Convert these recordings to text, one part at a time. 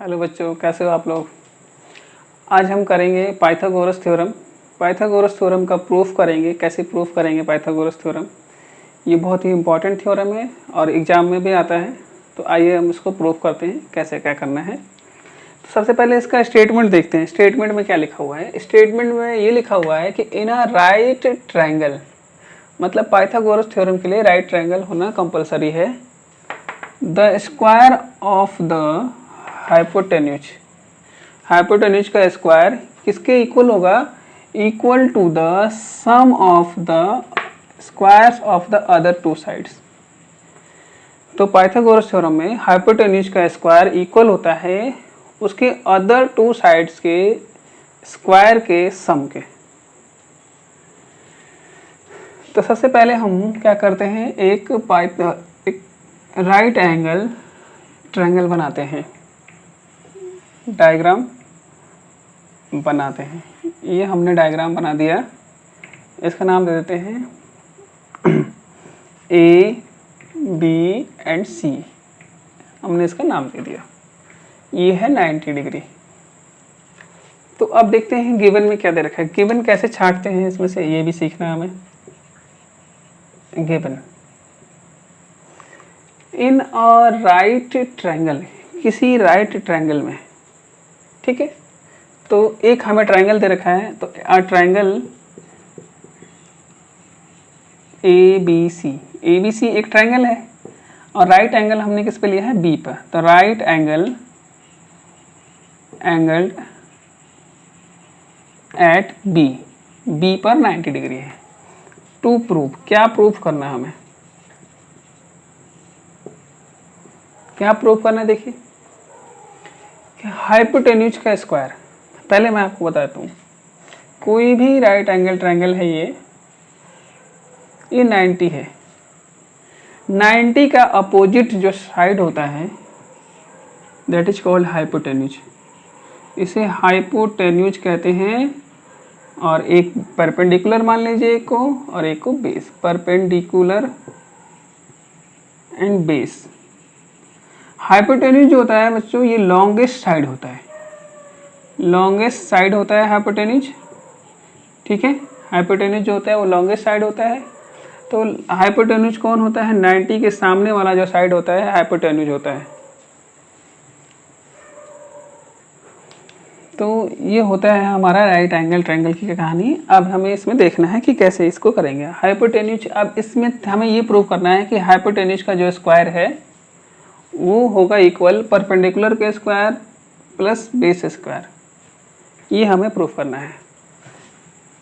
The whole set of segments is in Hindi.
हेलो बच्चों, कैसे हो आप लोग। आज हम करेंगे पाइथागोरस थ्योरम। पाइथागोरस थ्योरम का प्रूफ करेंगे। कैसे प्रूफ करेंगे पाइथागोरस थ्योरम। ये बहुत ही इंपॉर्टेंट थ्योरम है और एग्जाम में भी आता है। तो आइए हम इसको प्रूफ करते हैं कैसे क्या करना है। तो सबसे पहले इसका स्टेटमेंट देखते हैं। स्टेटमेंट में क्या लिखा हुआ है। स्टेटमेंट में ये लिखा हुआ है कि इन अ राइट ट्रायंगल, मतलब पाइथागोरस थ्योरम के लिए राइट ट्रायंगल होना कंपलसरी है। The square of the hypotenuse, hypotenuse का स्क्वायर किसके इक्वल होगा, equal to the sum of the squares of the other two sides. तो पाइथागोरस थ्योरम में हाइपोटेन्यूज का स्क्वायर इक्वल होता है उसके अदर टू साइड्स के स्क्वायर के सम के। तो सबसे पहले हम क्या करते हैं, एक राइट एंगल ट्रायंगल बनाते हैं, डायग्राम बनाते हैं। ये हमने डायग्राम बना दिया। इसका नाम दे देते हैं ए बी एंड सी। हमने इसका नाम दे दिया। ये है 90 डिग्री। तो अब देखते हैं गिवन में क्या दे रखा है। गिवन कैसे छांटते हैं इसमें से ये भी सीखना है हमें। Given in a right triangle, किसी राइट ट्रायंगल में, ठीक है। तो एक हमें ट्रायंगल दे रखा है, तो ट्रायंगल ए बी सी एक ट्रायंगल है और राइट एंगल हमने किस पे लिया है, बी पर। तो राइट एंगल एट बी पर 90 डिग्री है। टू प्रूव, क्या प्रूफ करना है हमें, क्या प्रूफ करना है। देखिए हाइपोटेन्यूज का स्क्वायर, पहले मैं आपको बताता हूँ। कोई भी राइट एंगल ट्रायंगल है, ये 90 है। 90 का अपोजिट जो साइड होता है दैट इज कॉल्ड हाइपोटेन्यूज। इसे हाइपोटेन्यूज कहते हैं। और एक परपेंडिकुलर मान लीजिए एक को, और एक को base, perpendicular and base. Hypotenuse जो होता है बच्चों, ये लॉन्गेस्ट साइड होता है, लॉन्गेस्ट साइड होता है हाइपोटेन्यूज, ठीक है। हाइपोटेन्यूज जो होता है वो लॉन्गेस्ट साइड होता है। तो हाइपोटेन्यूज कौन होता है, 90 के सामने वाला जो साइड होता है हाइपोटेन्यूज होता है। तो ये होता है हमारा राइट एंगल ट्रायंगल की कहानी। अब हमें इसमें देखना है कि कैसे इसको करेंगे हाइपोटेन्यूज। अब इसमें हमें ये प्रूव करना है कि हाइपोटेन्यूज का जो स्क्वायर है वो होगा इक्वल परपेंडिकुलर के स्क्वायर प्लस बेस स्क्वायर। ये हमें प्रूफ करना है।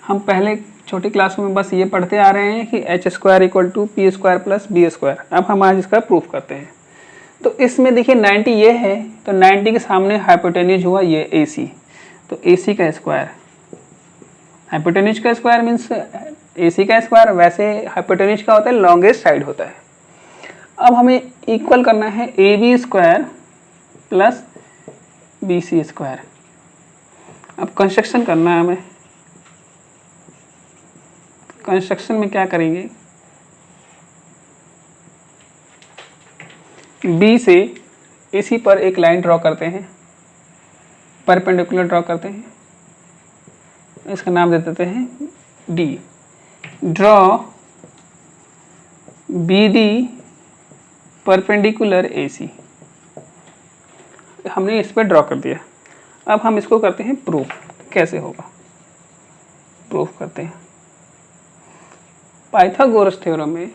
हम पहले छोटी क्लासों में बस ये पढ़ते आ रहे हैं कि H square equal to P square plus B square. अब हम आज इसका प्रूफ करते हैं। तो इसमें देखिए 90 ये है, तो 90 के सामने हाइपोटेन्यूज हुआ ये ए सी। तो ए सी का स्क्वायर, हाइपोटेन्यूज का स्क्वायर मीन्स ए सी का स्क्वायर। वैसे हाइपोटेन्यूज का होता है लॉन्गेस्ट साइड होता है। अब हमें इक्वल करना है A B square plus B C square. अब कंस्ट्रक्शन करना है हमें। कंस्ट्रक्शन में क्या करेंगे, बी से इसी पर एक लाइन ड्रॉ करते हैं, परपेंडिकुलर ड्रॉ करते हैं। इसका नाम दे देते हैं D. Draw B D perpendicular A C. हमने इस पर ड्रॉ कर दिया। अब हम इसको करते हैं प्रूफ। कैसे होगा, प्रूफ करते हैं। पाइथागोरस थ्योरम में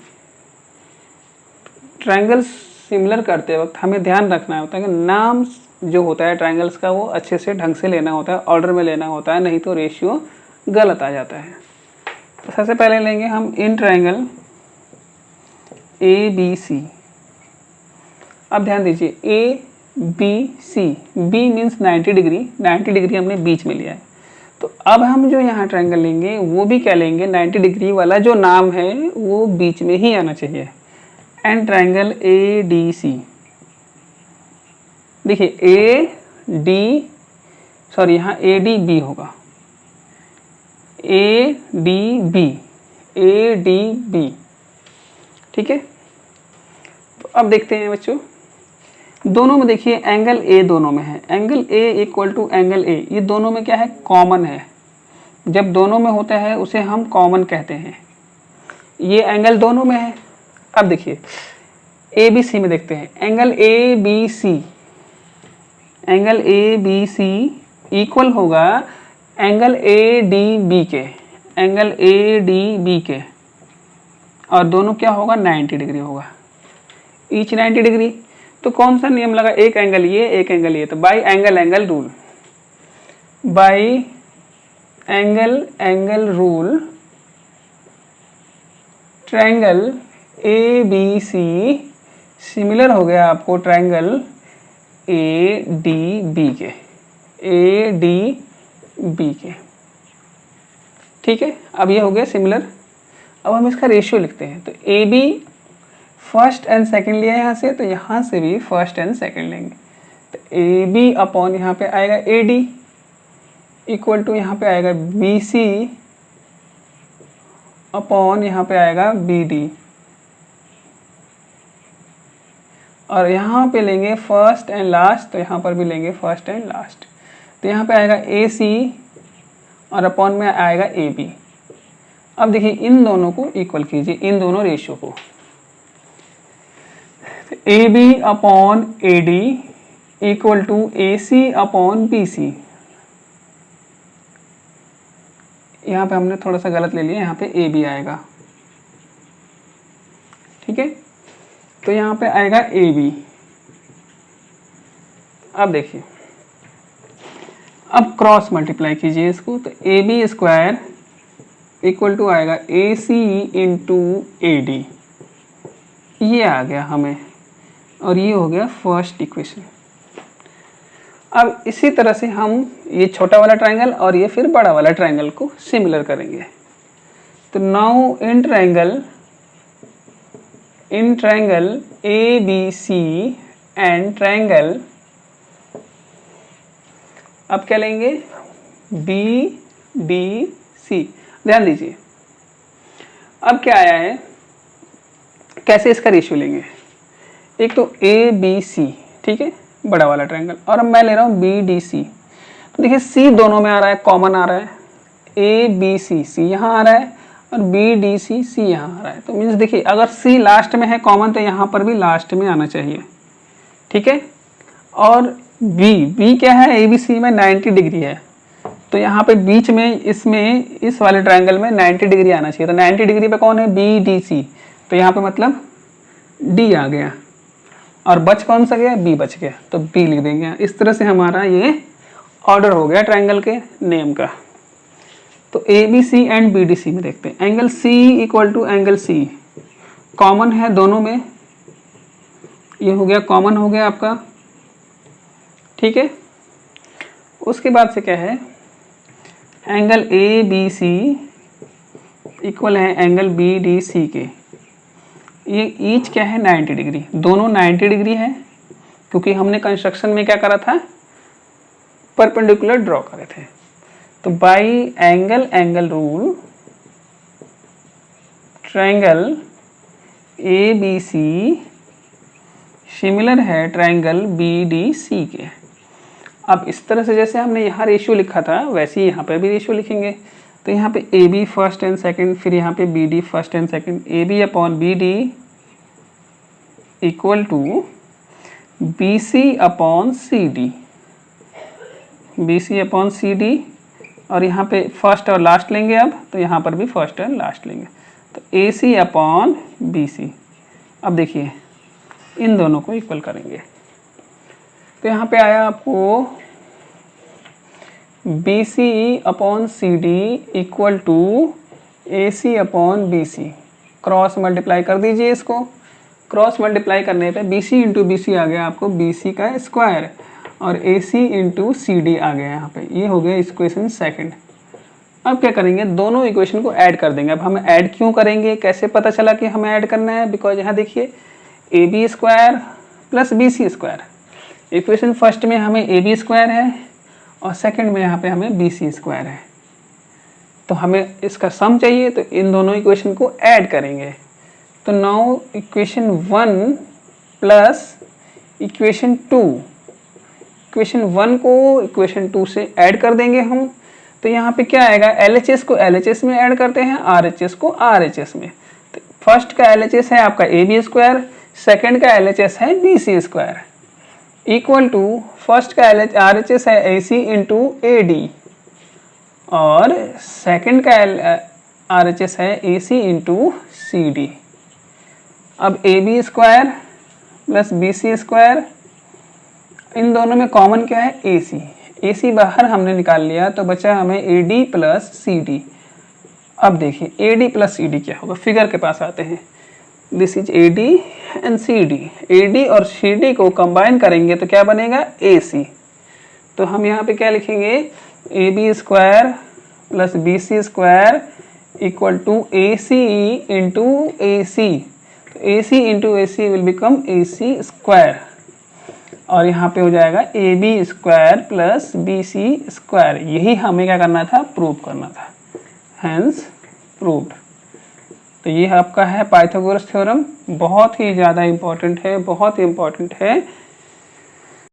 ट्रायंगल्स सिमिलर करते वक्त हमें ध्यान रखना होता है कि नाम जो होता है ट्रायंगल्स का वो अच्छे से ढंग से लेना होता है, ऑर्डर में लेना होता है, नहीं तो रेशियो गलत आ जाता है। तो सबसे पहले लेंगे हम इन ट्रायंगल ए बी सी। अब ध्यान दीजिए A B C, B means 90 degree, 90 degree हमने बीच में लिया है। तो अब हम जो यहाँ ट्रायंगल लेंगे वो भी क्या लेंगे, 90 डिग्री वाला जो नाम है वो बीच में ही आना चाहिए। And triangle A D C. देखिए ए डी, सॉरी यहाँ ए डी बी होगा, A D B, A D B, ठीक है। तो अब देखते हैं बच्चों, दोनों में देखिए एंगल ए दोनों में है, angle A equal to angle A, ये दोनों में क्या है, कॉमन है। जब दोनों में होता है उसे हम कॉमन कहते हैं। ये एंगल दोनों में है। अब देखिए ए बी सी में देखते हैं, angle A B C, angle A B C equal होगा एंगल ए डी बी के, एंगल ए डी बी के, और दोनों क्या होगा, 90 डिग्री होगा, ईच 90 डिग्री। तो कौन सा नियम लगा, एक एंगल ये एक एंगल ये, तो by angle angle rule, by angle angle rule triangle A B C similar हो गया आपको ट्रायंगल ए डी बी के, ए डी बी के। ठीक है, अब ये हो गया सिमिलर। अब हम इसका रेशियो लिखते हैं, तो A B first and second लिया यहाँ से, तो यहाँ से भी फर्स्ट एंड सेकंड लेंगे। तो ए बी अपॉन यहाँ पे आएगा ए डी इक्वल टू यहाँ पे आएगा बी सी अपॉन यहाँ पे आएगा बी डी, और यहाँ पे लेंगे फर्स्ट एंड लास्ट, तो यहाँ पर भी लेंगे फर्स्ट एंड लास्ट। तो यहाँ पे आएगा ए सी और अपॉन में आएगा ए बी। अब देखिए इन दोनों को इक्वल कीजिए, इन दोनों रेशियो को, A B upon A D equal to A C upon B C. यहाँ पे हमने थोड़ा सा गलत ले लिया, यहाँ पे ए बी आएगा। ठीक है, तो यहाँ पे आएगा ए बी। अब देखिए, अब क्रॉस मल्टीप्लाई कीजिए इसको, तो A B square equal to आएगा A C into A D, ये आ गया हमें, और ये हो गया फर्स्ट इक्वेशन। अब इसी तरह से हम ये छोटा वाला ट्रायंगल और ये फिर बड़ा वाला ट्रायंगल को सिमिलर करेंगे। तो now in triangle A B C and triangle, अब क्या लेंगे, बी डी सी। ध्यान दीजिए अब क्या आया है, कैसे इसका रेशियो लेंगे। एक तो ए बी सी, ठीक है, बड़ा वाला ट्रायंगल, और अब मैं ले रहा हूँ बी डी सी। तो देखिए सी दोनों में आ रहा है, कॉमन आ रहा है, ए बी सी, सी यहाँ आ रहा है और बी डी सी, सी यहाँ आ रहा है। तो मीन्स देखिए अगर सी लास्ट में है कॉमन, तो यहाँ पर भी लास्ट में आना चाहिए। ठीक है, और बी क्या है, ए बी सी में 90 डिग्री है, तो यहाँ पे बीच में इसमें इस वाले ट्रायंगल में 90 डिग्री आना चाहिए। तो 90 डिग्री पे कौन है, बी डी सी, तो यहाँ पे मतलब डी आ गया, और बच कौन सा गया, बी बच गया, तो बी लिख देंगे। इस तरह से हमारा ये ऑर्डर हो गया ट्रायंगल के नेम का। तो A B C and B D C में देखते हैं, angle C equal to angle C, common है दोनों में, ये हो गया कॉमन हो गया आपका। ठीक है, उसके बाद से क्या है, angle A B C equal है एंगल बी डी सी के, ये ईच क्या है, 90 डिग्री, दोनों 90 डिग्री है, क्योंकि हमने कंस्ट्रक्शन में क्या करा था, परपेंडिकुलर ड्रॉ करे थे। तो by angle angle rule triangle A B C similar है ट्रायंगल बी डी सी के। अब इस तरह से जैसे हमने यहाँ रेशियो लिखा था, वैसे ही यहाँ पे भी रेशियो लिखेंगे। तो यहाँ पे A B first and second, फिर यहाँ पे B D first and second, A B upon B D equal to B C upon C D, B C upon C D, और यहाँ पे फर्स्ट और लास्ट लेंगे अब, तो यहाँ पर भी फर्स्ट और लास्ट लेंगे, तो ए सी अपॉन बी सी। अब देखिए इन दोनों को इक्वल करेंगे, तो यहाँ पे आया आपको B C upon C D equal to A C upon B C. Cross multiply कर दीजिए इसको, क्रॉस मल्टीप्लाई करने पे B C into B C आ गया आपको बी सी का स्क्वायर, और ए सी इंटू सी डी आ गया यहाँ पे, ये हो गया इक्वेशन सेकंड। अब क्या करेंगे, दोनों इक्वेशन को ऐड कर देंगे। अब हम ऐड क्यों करेंगे, कैसे पता चला कि हमें ऐड करना है, बिकॉज यहाँ देखिए A B square plus B C square, equation first में हमें ए बी स्क्वायर है और सेकंड में यहाँ पे हमें बी सी स्क्वायर है, तो हमें इसका सम चाहिए, तो इन दोनों इक्वेशन को ऐड करेंगे। तो now equation 1 plus equation 2, equation 1 को इक्वेशन 2 से ऐड कर देंगे हम। तो यहाँ पे क्या आएगा, LHS को LHS में ऐड करते हैं, RHS को RHS में। तो फर्स्ट का LHS है आपका AB स्क्वायर, सेकेंड का LHS है BC square, equal to first का RHS है AC इंटू AD और सेकेंड का RHS है AC इंटू CD। अब AB square plus BC square, इन दोनों में कॉमन क्या है, AC। AC बाहर हमने निकाल लिया तो बचा हमें AD प्लस CD। अब देखिए AD प्लस CD क्या होगा, फिगर के पास आते हैं। This is AD and CD। AD और CD को कंबाइन करेंगे तो क्या बनेगा, AC। तो हम यहाँ पे क्या लिखेंगे, AB square plus BC square equal to AC into AC। तो AC into AC will become AC square और यहाँ पे हो जाएगा AB square plus BC square. यही हमें क्या करना था, प्रूव करना था, हैंस प्रूव्ड। तो ये आपका है पाइथागोरस थ्योरम, बहुत ही ज़्यादा इम्पोर्टेंट है, बहुत ही इम्पोर्टेंट है।